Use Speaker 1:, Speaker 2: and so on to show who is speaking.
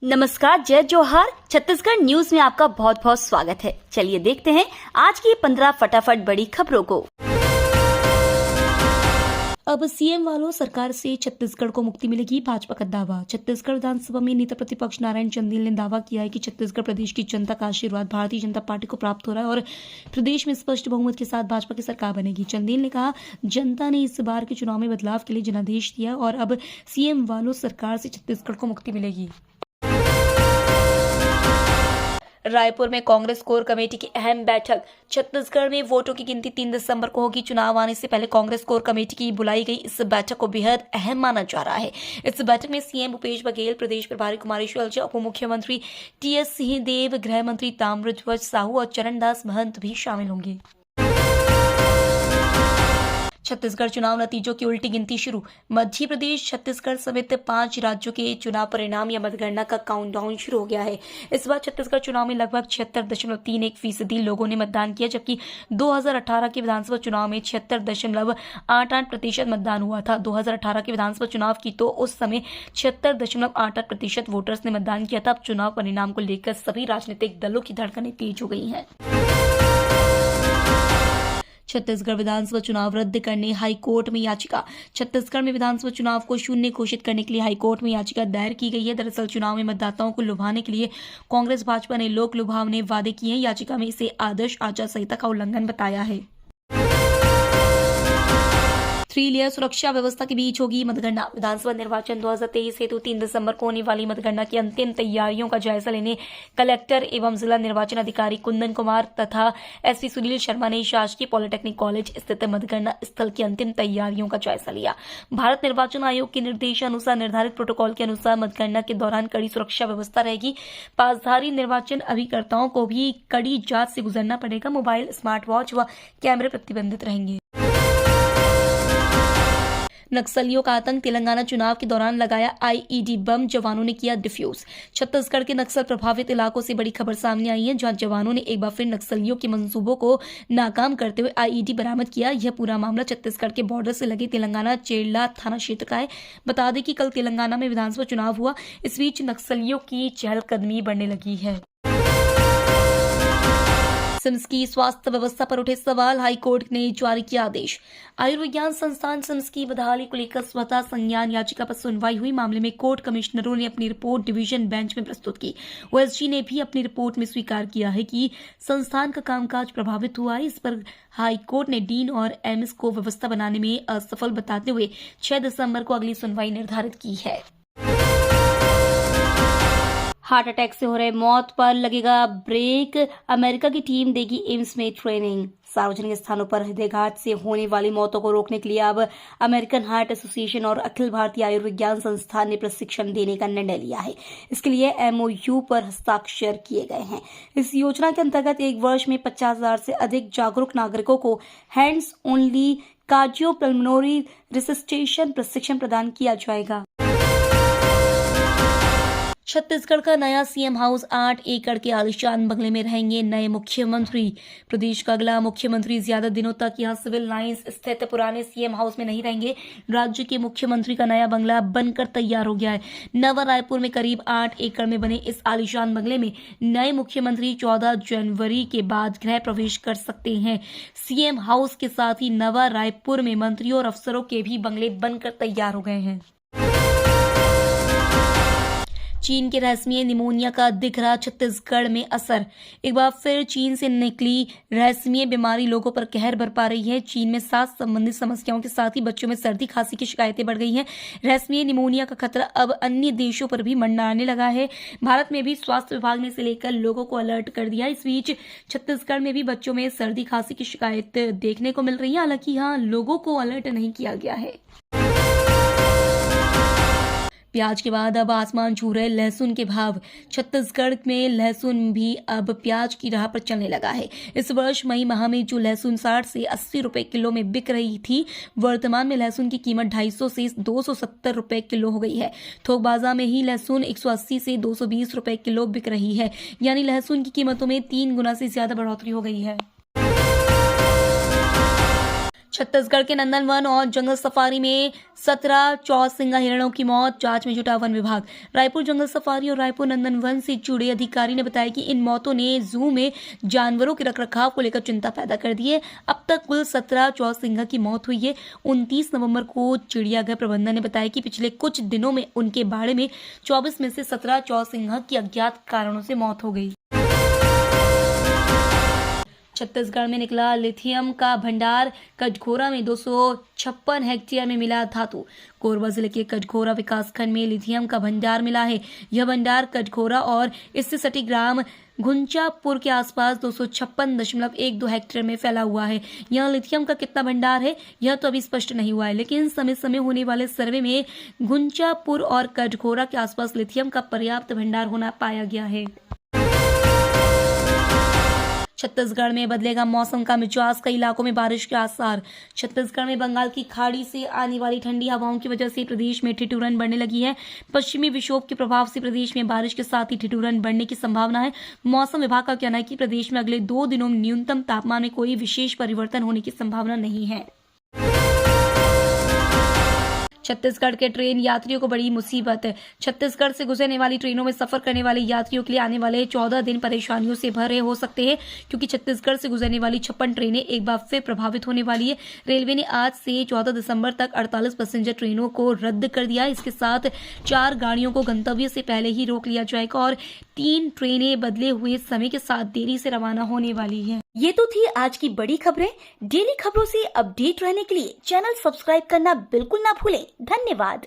Speaker 1: नमस्कार, जय जोहार। छत्तीसगढ़ न्यूज में आपका बहुत बहुत स्वागत है। चलिए देखते हैं आज की 15 फटाफट बड़ी खबरों को। अब सीएम वालों सरकार से छत्तीसगढ़ को मुक्ति मिलेगी, भाजपा का दावा। छत्तीसगढ़ विधानसभा में नेता प्रतिपक्ष नारायण चंदेल ने दावा किया है कि छत्तीसगढ़ प्रदेश की जनता का आशीर्वाद भारतीय जनता पार्टी को प्राप्त हो रहा है और प्रदेश में स्पष्ट बहुमत के साथ भाजपा की सरकार बनेगी। चंदेल ने कहा, जनता ने इस बार के चुनाव में बदलाव के लिए जनादेश दिया और अब सीएम वालों सरकार से छत्तीसगढ़ को मुक्ति मिलेगी। रायपुर में कांग्रेस कोर कमेटी की अहम बैठक। छत्तीसगढ़ में वोटों की गिनती 3 दिसंबर को होगी। चुनाव आने से पहले कांग्रेस कोर कमेटी की बुलाई गई इस बैठक को बेहद अहम माना जा रहा है। इस बैठक में सीएम भूपेश बघेल, प्रदेश प्रभारी कुमारी शैलजा, उप मुख्यमंत्री टीएस सिंहदेव, गृह मंत्री ताम्रध्वज साहू और चरणदास महंत भी शामिल होंगे। छत्तीसगढ़ चुनाव नतीजों की उल्टी गिनती शुरू। मध्य प्रदेश, छत्तीसगढ़ समेत 5 राज्यों के चुनाव परिणाम या मतगणना का काउंटडाउन शुरू हो गया है। इस बार छत्तीसगढ़ चुनाव में लगभग 76.31% लोगों ने मतदान किया, जबकि 2018 के विधानसभा चुनाव में 76.88% मतदान हुआ था। 2018 के विधानसभा चुनाव की तो उस समय 76.88% वोटर्स ने मतदान किया था। अब चुनाव परिणाम को लेकर सभी राजनीतिक दलों की धड़कनें तेज हो गई हैं। छत्तीसगढ़ विधानसभा चुनाव रद्द करने हाईकोर्ट में याचिका। छत्तीसगढ़ में विधानसभा चुनाव को शून्य घोषित करने के लिए हाईकोर्ट में याचिका दायर की गई है। दरअसल चुनाव में मतदाताओं को लुभाने के लिए कांग्रेस भाजपा ने लोक लुभावने वादे किए हैं। याचिका में इसे आदर्श आचार संहिता का उल्लंघन बताया है। 3 लेयर सुरक्षा व्यवस्था के बीच होगी मतगणना। विधानसभा निर्वाचन 2023 हेतु 3 दिसंबर को होने वाली मतगणना की अंतिम तैयारियों का जायजा लेने कलेक्टर एवं जिला निर्वाचन अधिकारी कुंदन कुमार तथा एसपी सुनील शर्मा ने शासकीय पॉलिटेक्निक कॉलेज स्थित मतगणना स्थल की अंतिम तैयारियों का जायजा लिया। भारत निर्वाचन आयोग के निर्देशानुसार निर्धारित प्रोटोकॉल के अनुसार मतगणना के दौरान कड़ी सुरक्षा व्यवस्था रहेगी। पासधारी निर्वाचन अभिकर्ताओं को भी कड़ी जांच से गुजरना पड़ेगा। मोबाइल, स्मार्ट वॉच व कैमरे प्रतिबंधित रहेंगे। नक्सलियों का आतंक। तेलंगाना चुनाव के दौरान लगाया आईईडी बम, जवानों ने किया डिफ्यूज। छत्तीसगढ़ के नक्सल प्रभावित इलाकों से बड़ी खबर सामने आई है, जहां जवानों ने एक बार फिर नक्सलियों के मंसूबों को नाकाम करते हुए आईईडी बरामद किया। यह पूरा मामला छत्तीसगढ़ के बॉर्डर से लगे तेलंगाना चेरला थाना क्षेत्र का है। बता दें कि कल तेलंगाना में विधानसभा चुनाव हुआ। इस बीच नक्सलियों की चहलकदमी बढ़ने लगी है। सिम्स की स्वास्थ्य व्यवस्था पर उठे सवाल। हाईकोर्ट ने जारी किया आदेश। आयुर्विज्ञान संस्थान सिम्स की बदहाली को लेकर स्वतः संज्ञान याचिका पर सुनवाई हुई। मामले में कोर्ट कमिश्नरों ने अपनी रिपोर्ट डिवीजन बेंच में प्रस्तुत की। ओएसजी ने भी अपनी रिपोर्ट में स्वीकार किया है कि संस्थान का कामकाज प्रभावित हुआ है। इस पर हाईकोर्ट ने डीन और एमएस को व्यवस्था बनाने में असफल बताते हुए 6 दिसंबर को अगली सुनवाई निर्धारित की है। हार्ट अटैक से हो रहे मौत पर लगेगा ब्रेक। अमेरिका की टीम देगी एम्स में ट्रेनिंग। सार्वजनिक स्थानों पर हृदयघात से होने वाली मौतों को रोकने के लिए अब अमेरिकन हार्ट एसोसिएशन और अखिल भारतीय आयुर्विज्ञान संस्थान ने प्रशिक्षण देने का निर्णय लिया है। इसके लिए एमओयू पर हस्ताक्षर किए गए हैं। इस योजना के अंतर्गत 1 वर्ष में 50,000 से अधिक जागरूक नागरिकों को हैंड्स ओनली कार्डियोपल्मोनरी रिसस्टेशन प्रशिक्षण प्रदान किया जाएगा। छत्तीसगढ़ का नया सीएम हाउस 8 एकड़ के आलीशान बंगले में रहेंगे नए मुख्यमंत्री। प्रदेश का अगला मुख्यमंत्री ज्यादा दिनों तक यहां सिविल लाइंस स्थित पुराने सीएम हाउस में नहीं रहेंगे। राज्य के मुख्यमंत्री का नया बंगला बनकर तैयार हो गया है। नवा रायपुर में करीब 8 एकड़ में बने इस आलीशान बंगले में नए मुख्यमंत्री 14 जनवरी के बाद गृह प्रवेश कर सकते हैं। सीएम हाउस के साथ ही नवा रायपुर में मंत्रियों और अफसरों के भी बंगले बनकर तैयार हो गए हैं। चीन के रहस्यमय निमोनिया का दिख रहा छत्तीसगढ़ में असर। एक बार फिर चीन से निकली रहस्यमय बीमारी लोगों पर कहर बरपा रही है। चीन में सांस संबंधित समस्याओं के साथ ही बच्चों में सर्दी खांसी की शिकायतें बढ़ गई हैं। रहस्यमय निमोनिया का खतरा अब अन्य देशों पर भी मंडराने लगा है। भारत में भी स्वास्थ्य विभाग ने इसे लेकर लोगों को अलर्ट कर दिया। इस बीच छत्तीसगढ़ में भी बच्चों में सर्दी खांसी की शिकायत देखने को मिल रही है। हालांकि यहाँ लोगों को अलर्ट नहीं किया गया है। प्याज के बाद अब आसमान छू रहे लहसुन के भाव। छत्तीसगढ़ में लहसुन भी अब प्याज की राह पर चलने लगा है। इस वर्ष मई माह में जो लहसुन 60 से 80 रुपए किलो में बिक रही थी, वर्तमान में लहसुन की कीमत 250 से 270 रुपए किलो हो गई है। थोक बाजार में ही लहसुन 180 से 220 रुपए किलो बिक रही है, यानी लहसुन की कीमतों में 3 गुना से ज्यादा बढ़ोतरी हो गई है। छत्तीसगढ़ के नंदनवन और जंगल सफारी में 17 चौसिंगा हिरणों की मौत, जांच में जुटा वन विभाग। रायपुर जंगल सफारी और रायपुर नंदनवन से जुड़े अधिकारी ने बताया कि इन मौतों ने जू में जानवरों के रखरखाव को लेकर चिंता पैदा कर दी है। अब तक कुल 17 चौसिंगा की मौत हुई है। 29 नवंबर को चिड़ियाघर प्रबंधन ने बताया कि पिछले कुछ दिनों में उनके बाड़े में 24 में से 17 चौसिंगा की अज्ञात कारणों से मौत हो गई। छत्तीसगढ़ में निकला लिथियम का भंडार, कटघोरा में 256 हेक्टेयर में मिला धातु। कोरबा जिले के कटघोरा विकासखंड में लिथियम का भंडार मिला है। यह भंडार कटघोरा और इससे सटी ग्राम घुंचापुर के आसपास 256.12 हेक्टेयर में फैला हुआ है। यहाँ लिथियम का कितना भंडार है यह तो अभी स्पष्ट नहीं हुआ है, लेकिन समय समय होने वाले सर्वे में घुंचापुर और कटघोरा के आसपास लिथियम का पर्याप्त भंडार होना पाया गया है। छत्तीसगढ़ में बदलेगा मौसम का मिजाज, कई इलाकों में बारिश के आसार। छत्तीसगढ़ में बंगाल की खाड़ी से आने वाली ठंडी हवाओं की वजह से प्रदेश में ठिठुरन बढ़ने लगी है। पश्चिमी विक्षोभ के प्रभाव से प्रदेश में बारिश के साथ ही ठिठुरन बढ़ने की संभावना है। मौसम विभाग का कहना है कि प्रदेश में अगले 2 दिनों में न्यूनतम तापमान में कोई विशेष परिवर्तन होने की संभावना नहीं है। छत्तीसगढ़ के ट्रेन यात्रियों को बड़ी मुसीबत। छत्तीसगढ़ से गुजरने वाली ट्रेनों में सफर करने वाले यात्रियों के लिए आने वाले 14 दिन परेशानियों से भरे हो सकते हैं, क्योंकि छत्तीसगढ़ से गुजरने वाली 56 ट्रेनें एक बार फिर प्रभावित होने वाली है। रेलवे ने आज से 14 दिसंबर तक 48 पैसेंजर ट्रेनों को रद्द कर दिया है। इसके साथ 4 गाड़ियों को गंतव्य से पहले ही रोक लिया जाएगा और 3 ट्रेनें बदले हुए समय के साथ देरी से रवाना होने वाली है।
Speaker 2: ये तो थी आज की बड़ी खबरें। डेली खबरों से अपडेट रहने के लिए चैनल सब्सक्राइब करना बिल्कुल ना भूलें। धन्यवाद।